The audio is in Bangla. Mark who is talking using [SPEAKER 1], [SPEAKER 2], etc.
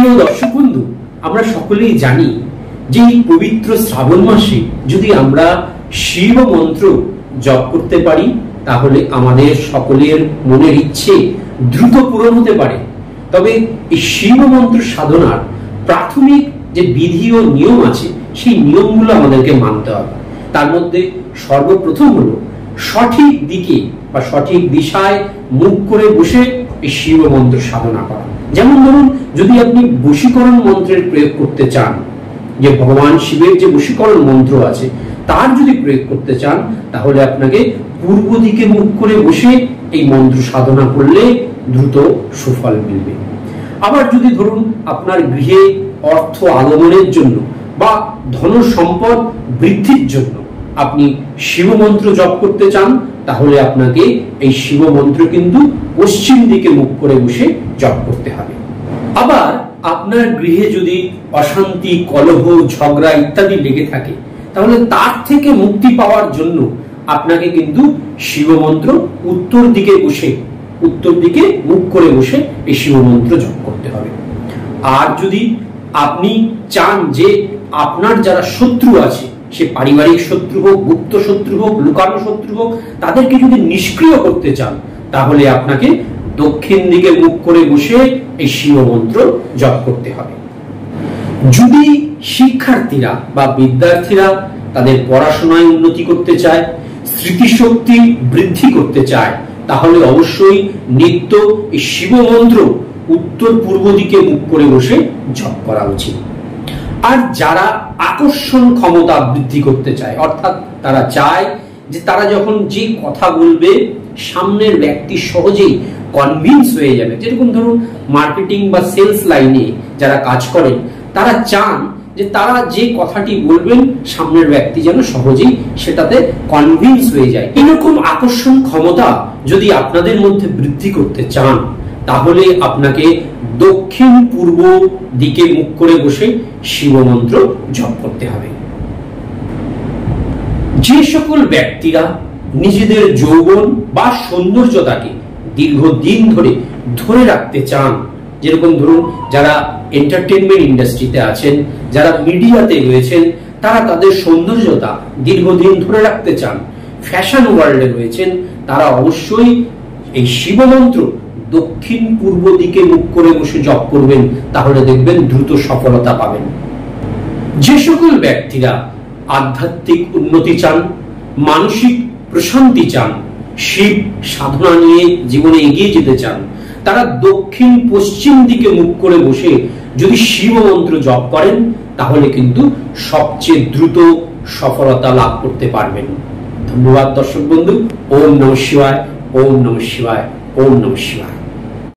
[SPEAKER 1] প্রিয় দর্শক বন্ধু, আমরা সকলেই জানি যে এই পবিত্র শ্রাবণ মাসে যদি আমরা শিব মন্ত্র জপ করতে পারি তাহলে আমাদের সকলের মনের ইচ্ছে দ্রুত পূরণ হতে পারে। তবে এই শিব মন্ত্র সাধনার প্রাথমিক যে বিধি ও নিয়ম আছে সেই নিয়মগুলো আমাদেরকে মানতে হবে। তার মধ্যে সর্বপ্রথম হলো সঠিক দিকে বা সঠিক দিশায় মুখ করে বসে এই শিব মন্ত্র সাধনা করা। যেমন ধরুন, যদি আপনি বশীকরণ মন্ত্রের প্রয়োগ করতে চান, যে ভগবান শিবের যে বশীকরণ মন্ত্র আছে তার যদি প্রয়োগ করতে চান, তাহলে আপনাকে পূর্ব দিকে মুখ করে বসে এই মন্ত্র সাধনা করলে দ্রুত সুফল মিলবে। আবার যদি ধরুন আপনার গৃহে অর্থ আগমনের জন্য বা ধন সম্পদ বৃদ্ধির জন্য আপনি শিব মন্ত্র জপ করতে চান, তাহলে আপনাকে এই শিব মন্ত্র কিন্তু পশ্চিম দিকে মুখ করে বসে জপ করতে হবে। আবার আপনার গৃহে যদি অশান্তি, কলহ, ঝগড়া ইত্যাদি লেগে থাকে, তাহলে তার থেকে মুক্তি পাওয়ার জন্য আপনাকে কিন্তু শিব মন্ত্র উত্তর দিকে মুখ করে বসে এই শিব মন্ত্র জপ করতে হবে। আর যদি আপনি চান যে আপনার যারা শত্রু আছে, সে পারিবারিক শত্রু হোক, গুপ্ত শত্রু হোক, লুকানো শত্রু হোক, তাদেরকে যদি নিষ্ক্রিয় করতে চান, তাহলে আপনাকে দক্ষিণ দিকে মুখ করে বসে এই শিব মন্ত্র জপ করতে হবে। যদি শিক্ষার্থীরা বা বিদ্যার্থীরা তাদের পড়াশোনায় উন্নতি করতে চায়, স্মৃতিশক্তি বৃদ্ধি করতে চায়, তাহলে অবশ্যই নিত্য এই শিব মন্ত্র উত্তর পূর্ব দিকে মুখ করে বসে জপ করা উচিত। আর যারা আকর্ষণ ক্ষমতা বৃদ্ধি করতে চায়, অর্থাৎ তারা চায় যে তারা যখন যে কথা বলবে সামনের ব্যক্তি সহজেই কনভিন্স হয়ে যাবে, যেরকম ধরুন মার্কেটিং বা সেলস লাইনে যারা কাজ করেন, তারা চান যে তারা যে কথাটি বলবেন সামনের ব্যক্তি যেন সহজেই সেটাতে কনভিন্স হয়ে যায়। এরকম আকর্ষণ ক্ষমতা যদি আপনাদের মধ্যে বৃদ্ধি করতে চান, তাহলে আপনাকে দক্ষিণ পূর্ব দিকে মুখ করে বসে শিব মন্ত্র জপ করতে হবে। যে সকল ব্যক্তিরা নিজেদের যৌবন বা সৌন্দর্যতাকে দীর্ঘদিন ধরে রাখতে চান, যেরকম ধরুন যারা এন্টারটেনমেন্ট ইন্ডাস্ট্রিতে আছেন, যারা মিডিয়াতে রয়েছেন, তারা তাদের সৌন্দর্যতা দীর্ঘদিন ধরে রাখতে চান, ফ্যাশন ওয়ার্ল্ডে রয়েছেন, তারা অবশ্যই এই শিব মন্ত্র দক্ষিণ পূর্ব দিকে মুখ করে বসে জপ করবেন, তাহলে দেখবেন দ্রুত সফলতা পাবেন। যে সকল ব্যক্তিরা আধ্যাত্মিক উন্নতি চান, মানসিক প্রশান্তি চান, শিব সাধনা নিয়ে জীবনে এগিয়ে যেতে চান, তারা দক্ষিণ পশ্চিম দিকে মুখ করে বসে যদি শিব মন্ত্র জপ করেন, তাহলে কিন্তু সবচেয়ে দ্রুত সফলতা লাভ করতে পারবেন। ধন্যবাদ দর্শক বন্ধু। ওম নমঃ শিবায়, ওম নমঃ শিবায়, ওম নমঃ শিবায়।